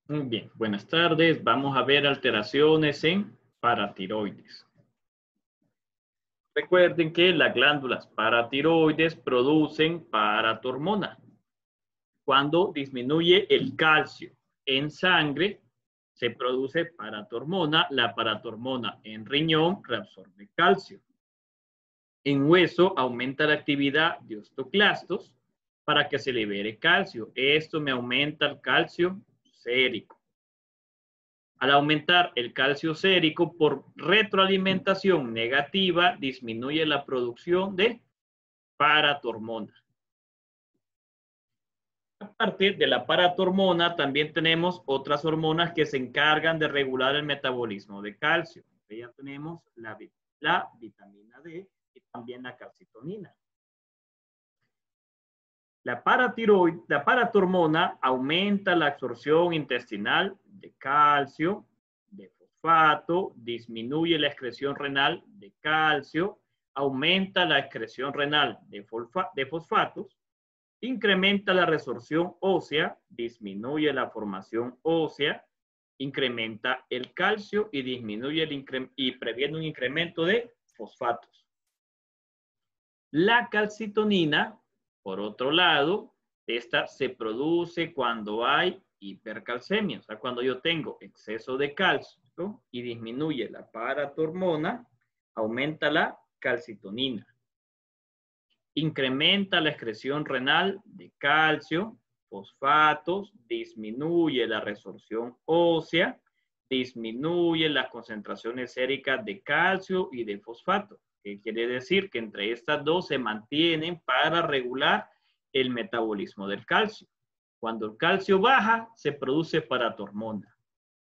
Muy bien, buenas tardes. Vamos a ver alteraciones en paratiroides. Recuerden que las glándulas paratiroides producen paratormona. Cuando disminuye el calcio en sangre, se produce paratormona. La paratormona en riñón reabsorbe calcio. En hueso aumenta la actividad de osteoclastos para que se libere calcio. Esto me aumenta el calcio sérico. Al aumentar el calcio sérico por retroalimentación negativa, disminuye la producción de paratormona. Aparte de la paratormona, también tenemos otras hormonas que se encargan de regular el metabolismo de calcio. Ya tenemos la vitamina D y también la calcitonina. La paratormona aumenta la absorción intestinal de calcio, de fosfato, disminuye la excreción renal de calcio, aumenta la excreción renal de fosfatos, incrementa la resorción ósea, disminuye la formación ósea, incrementa el calcio y disminuye y previene un incremento de fosfatos. La calcitonina, por otro lado, esta se produce cuando hay hipercalcemia, o sea, cuando yo tengo exceso de calcio y disminuye la paratormona, aumenta la calcitonina. Incrementa la excreción renal de calcio, fosfatos, disminuye la resorción ósea, disminuye las concentraciones séricas de calcio y de fosfato. ¿Qué quiere decir? Que entre estas dos se mantienen para regular el metabolismo del calcio. Cuando el calcio baja, se produce paratormona.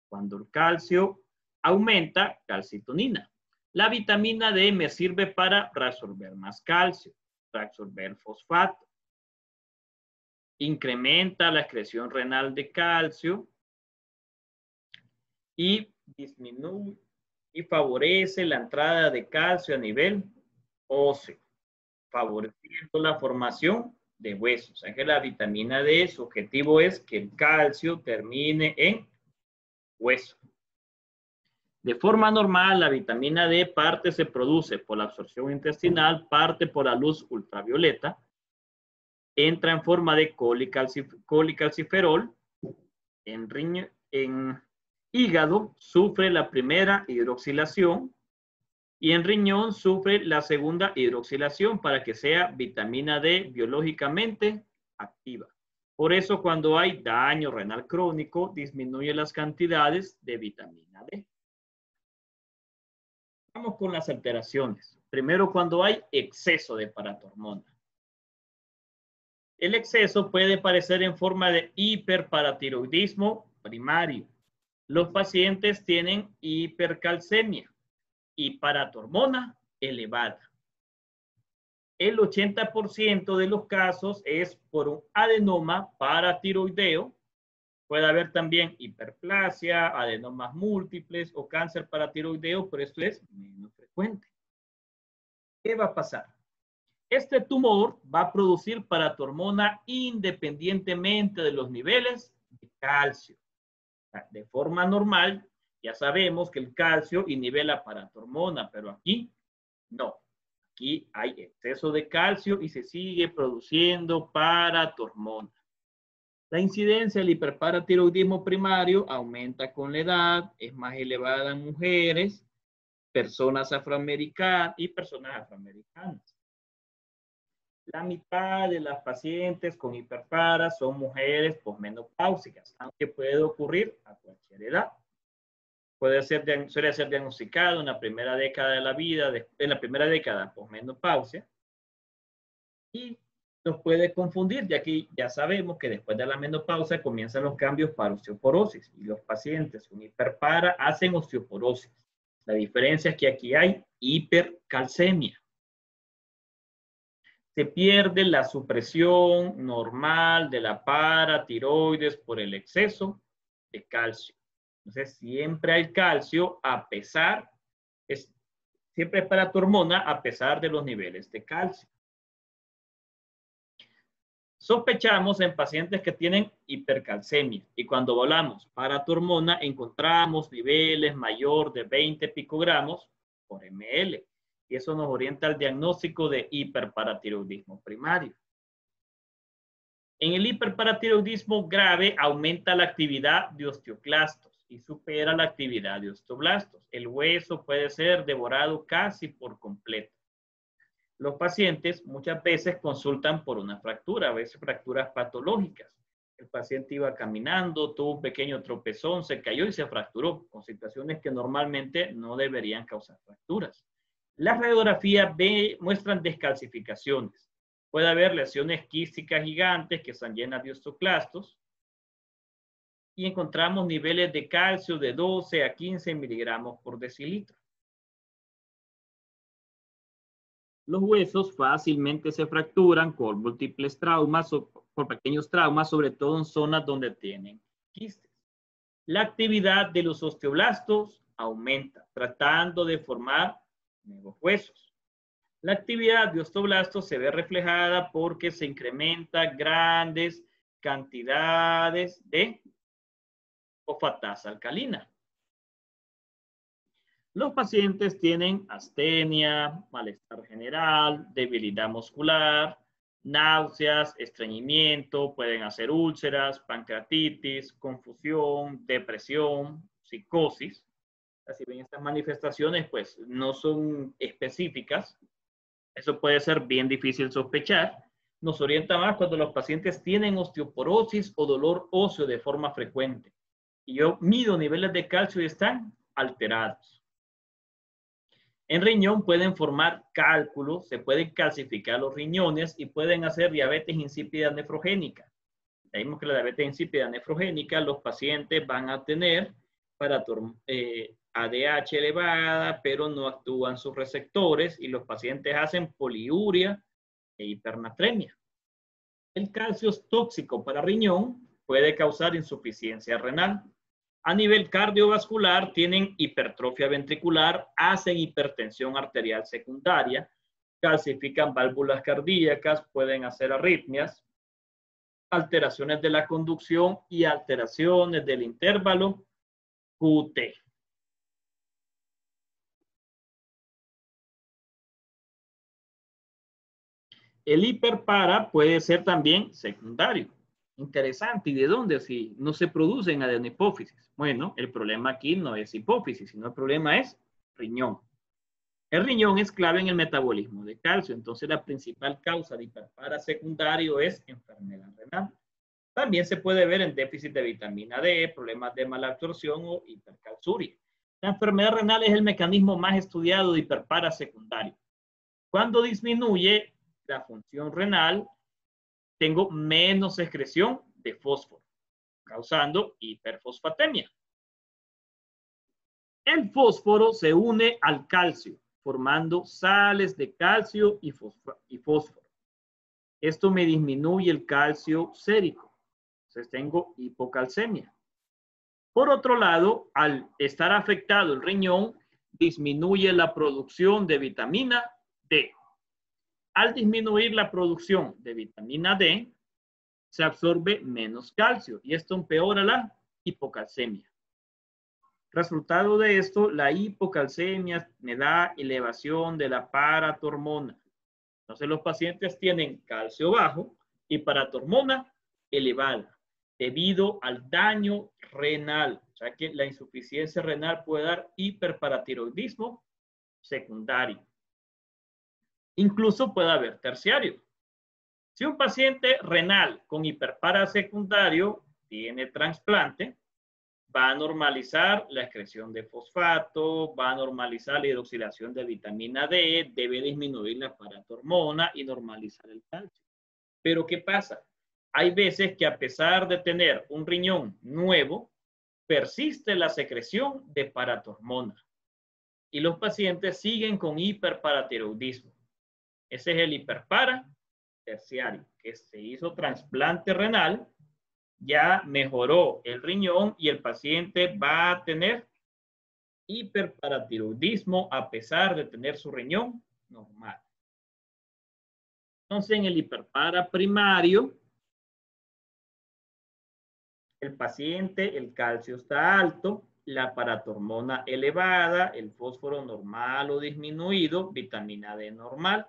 Cuando el calcio aumenta, calcitonina. La vitamina D me sirve para reabsorber más calcio, reabsorber fosfato. Incrementa la excreción renal de calcio y disminuye y favorece la entrada de calcio a nivel óseo, favoreciendo la formación de huesos. O sea que la vitamina D, su objetivo es que el calcio termine en hueso. De forma normal, la vitamina D parte se produce por la absorción intestinal, parte por la luz ultravioleta, entra en forma de colicalciferol, en hígado sufre la primera hidroxilación y en riñón sufre la segunda hidroxilación para que sea vitamina D biológicamente activa. Por eso cuando hay daño renal crónico disminuye las cantidades de vitamina D. Vamos con las alteraciones. Primero, cuando hay exceso de paratormona. El exceso puede aparecer en forma de hiperparatiroidismo primario. Los pacientes tienen hipercalcemia y paratormona elevada. El 80% de los casos es por un adenoma paratiroideo. Puede haber también hiperplasia, adenomas múltiples o cáncer paratiroideo, pero esto es menos frecuente. ¿Qué va a pasar? Este tumor va a producir paratormona independientemente de los niveles de calcio. De forma normal, ya sabemos que el calcio inhibe la paratormona, pero aquí no. Aquí hay exceso de calcio y se sigue produciendo paratormona. La incidencia del hiperparatiroidismo primario aumenta con la edad, es más elevada en mujeres, personas afroamericanas y personas afroamericanas. La mitad de las pacientes con hiperpara son mujeres posmenopáusicas, aunque puede ocurrir a cualquier edad. Suele ser diagnosticado en la primera década de la vida, en la primera década posmenopausia, y nos puede confundir, ya que ya sabemos que después de la menopausia comienzan los cambios para osteoporosis y los pacientes con hiperpara hacen osteoporosis. La diferencia es que aquí hay hipercalcemia. Se pierde la supresión normal de la paratiroides por el exceso de calcio. Entonces, siempre hay calcio a pesar, Siempre es paratormona a pesar de los niveles de calcio. Sospechamos en pacientes que tienen hipercalcemia y cuando volamos paratormona encontramos niveles mayor de 20 picogramos por ml y eso nos orienta al diagnóstico de hiperparatiroidismo primario. En el hiperparatiroidismo grave aumenta la actividad de osteoclastos y supera la actividad de osteoblastos. El hueso puede ser devorado casi por completo. Los pacientes muchas veces consultan por una fractura, a veces fracturas patológicas. El paciente iba caminando, tuvo un pequeño tropezón, se cayó y se fracturó, con situaciones que normalmente no deberían causar fracturas. Las radiografías muestran descalcificaciones. Puede haber lesiones quísticas gigantes que están llenas de osteoclastos y encontramos niveles de calcio de 12 a 15 miligramos por decilitro. Los huesos fácilmente se fracturan con múltiples traumas o por pequeños traumas, sobre todo en zonas donde tienen quistes. La actividad de los osteoblastos aumenta, tratando de formar nuevos huesos. La actividad de osteoblastos se ve reflejada porque se incrementan grandes cantidades de fosfatasa alcalina. Los pacientes tienen astenia, malestar general, debilidad muscular, náuseas, estreñimiento, pueden hacer úlceras, pancreatitis, confusión, depresión, psicosis. Si ven estas manifestaciones, pues no son específicas. Eso puede ser bien difícil sospechar. Nos orienta más cuando los pacientes tienen osteoporosis o dolor óseo de forma frecuente. Y yo mido niveles de calcio y están alterados. En riñón pueden formar cálculos, se pueden calcificar los riñones y pueden hacer diabetes insípida nefrogénica. Vemos que la diabetes insípida nefrogénica los pacientes van a tener ADH elevada, pero no actúan sus receptores y los pacientes hacen poliuria e hipernatremia. El calcio es tóxico para riñón, puede causar insuficiencia renal. A nivel cardiovascular tienen hipertrofia ventricular, hacen hipertensión arterial secundaria, calcifican válvulas cardíacas, pueden hacer arritmias, alteraciones de la conducción y alteraciones del intervalo QT. El hiperpara puede ser también secundario. Interesante. ¿Y de dónde? Si no se produce en adenopófisis. Bueno, el problema aquí no es hipófisis, sino el problema es riñón. El riñón es clave en el metabolismo de calcio, entonces la principal causa de hiperpara secundario es enfermedad renal. También se puede ver en déficit de vitamina D, problemas de mala absorción o hipercalciuria. La enfermedad renal es el mecanismo más estudiado de hiperpara secundario. Cuando disminuye la función renal, tengo menos excreción de fósforo, causando hiperfosfatemia. El fósforo se une al calcio, formando sales de calcio y fósforo. Esto me disminuye el calcio sérico. Entonces tengo hipocalcemia. Por otro lado, al estar afectado el riñón, disminuye la producción de vitamina D. Al disminuir la producción de vitamina D, se absorbe menos calcio y esto empeora la hipocalcemia. Resultado de esto, la hipocalcemia me da elevación de la paratormona. Entonces los pacientes tienen calcio bajo y paratormona elevada debido al daño renal. O sea que la insuficiencia renal puede dar hiperparatiroidismo secundario. Incluso puede haber terciario. Si un paciente renal con hiperpara secundario tiene trasplante, va a normalizar la excreción de fosfato, va a normalizar la hidroxilación de vitamina D, debe disminuir la paratormona y normalizar el calcio. Pero ¿qué pasa? Hay veces que a pesar de tener un riñón nuevo, persiste la secreción de paratormona y los pacientes siguen con hiperparatiroidismo. Ese es el hiperpara terciario, que se hizo trasplante renal, ya mejoró el riñón y el paciente va a tener hiperparatiroidismo a pesar de tener su riñón normal. Entonces, en el hiperpara primario, el paciente, el calcio está alto, la paratormona elevada, el fósforo normal o disminuido, vitamina D normal.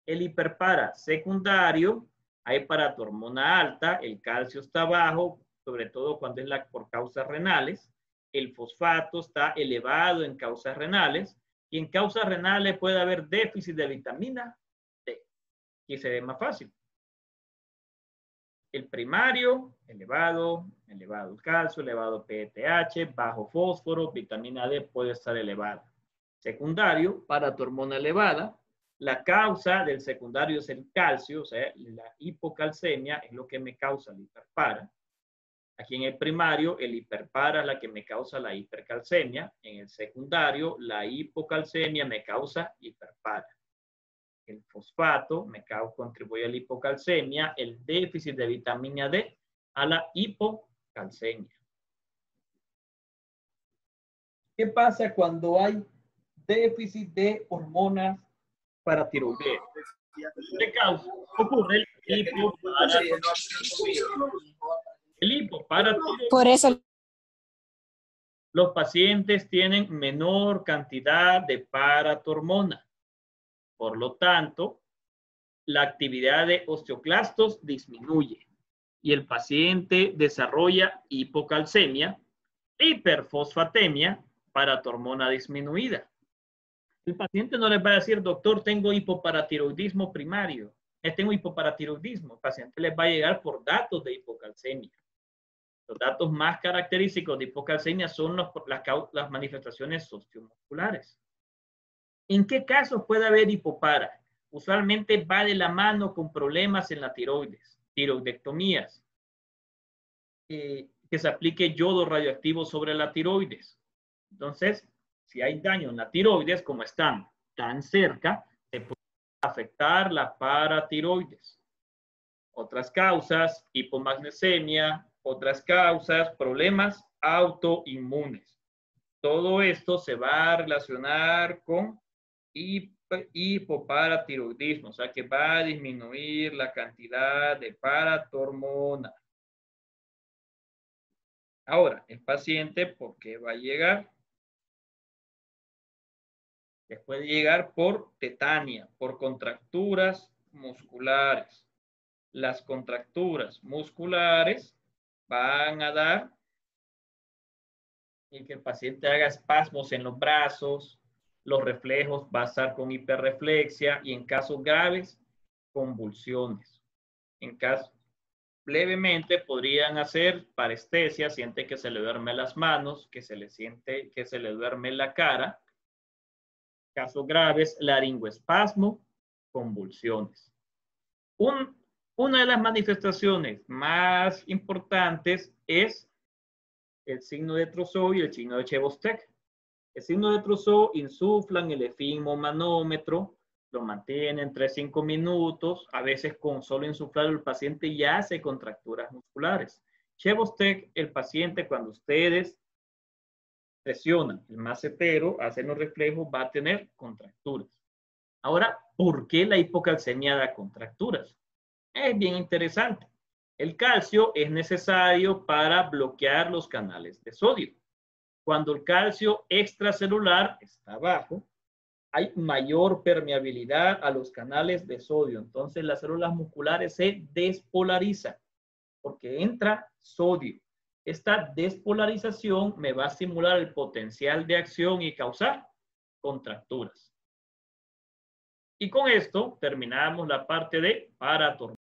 El hiperpara secundario, hay paratormona alta, el calcio está bajo, sobre todo cuando es por causas renales. El fosfato está elevado en causas renales y en causas renales puede haber déficit de vitamina D. Y se ve más fácil. El primario, elevado el calcio, elevado PTH, bajo fósforo, vitamina D puede estar elevada. Secundario, paratormona elevada. La causa del secundario es el calcio, o sea, la hipocalcemia es lo que me causa el hiperpara. Aquí en el primario, el hiperpara es la que me causa la hipercalcemia. En el secundario, la hipocalcemia me causa hiperpara. El fosfato me contribuye a la hipocalcemia, el déficit de vitamina D a la hipocalcemia. ¿Qué pasa cuando hay déficit de hormonas paratiroideas? ¿Qué causa? Ocurre el hipoparatiroidismo. Por eso Los pacientes tienen menor cantidad de paratormona. Por lo tanto, la actividad de osteoclastos disminuye y el paciente desarrolla hipocalcemia, hiperfosfatemia, paratormona disminuida. El paciente no les va a decir, doctor, tengo hipoparatiroidismo primario, tengo hipoparatiroidismo. El paciente les va a llegar por datos de hipocalcemia. Los datos más característicos de hipocalcemia son las manifestaciones osteomusculares. ¿En qué casos puede haber hipopara? Usualmente va de la mano con problemas en la tiroides, tiroidectomías, que se aplique yodo radioactivo sobre la tiroides. Entonces, si hay daño en la tiroides, como están tan cerca, se puede afectar la paratiroides. Otras causas, hipomagnesemia, otras causas, problemas autoinmunes. Todo esto se va a relacionar con hipoparatiroidismo, o sea que va a disminuir la cantidad de paratormona. Ahora, el paciente, ¿por qué va a llegar? Les puede llegar por tetania, por contracturas musculares. Las contracturas musculares van a dar y que el paciente haga espasmos en los brazos, los reflejos va a estar con hiperreflexia y en casos graves, convulsiones. En casos levemente podrían hacer parestesia, siente que se le duerme las manos, que se le duerme la cara. Casos graves, laringoespasmo, convulsiones. Una de las manifestaciones más importantes es el signo de Trousseau y el signo de Chebostek. El signo de Trousseau insuflan el esfigmomanómetro, lo mantienen 3-5 minutos, a veces con solo insuflar el paciente ya hace contracturas musculares. Chebostek, el paciente cuando ustedes presionan el macetero, hacen los reflejos, va a tener contracturas. Ahora, ¿por qué la hipocalcemia da contracturas? Es bien interesante. El calcio es necesario para bloquear los canales de sodio. Cuando el calcio extracelular está bajo, hay mayor permeabilidad a los canales de sodio. Entonces las células musculares se despolarizan porque entra sodio. Esta despolarización me va a estimular el potencial de acción y causar contracturas. Y con esto terminamos la parte de paratormona.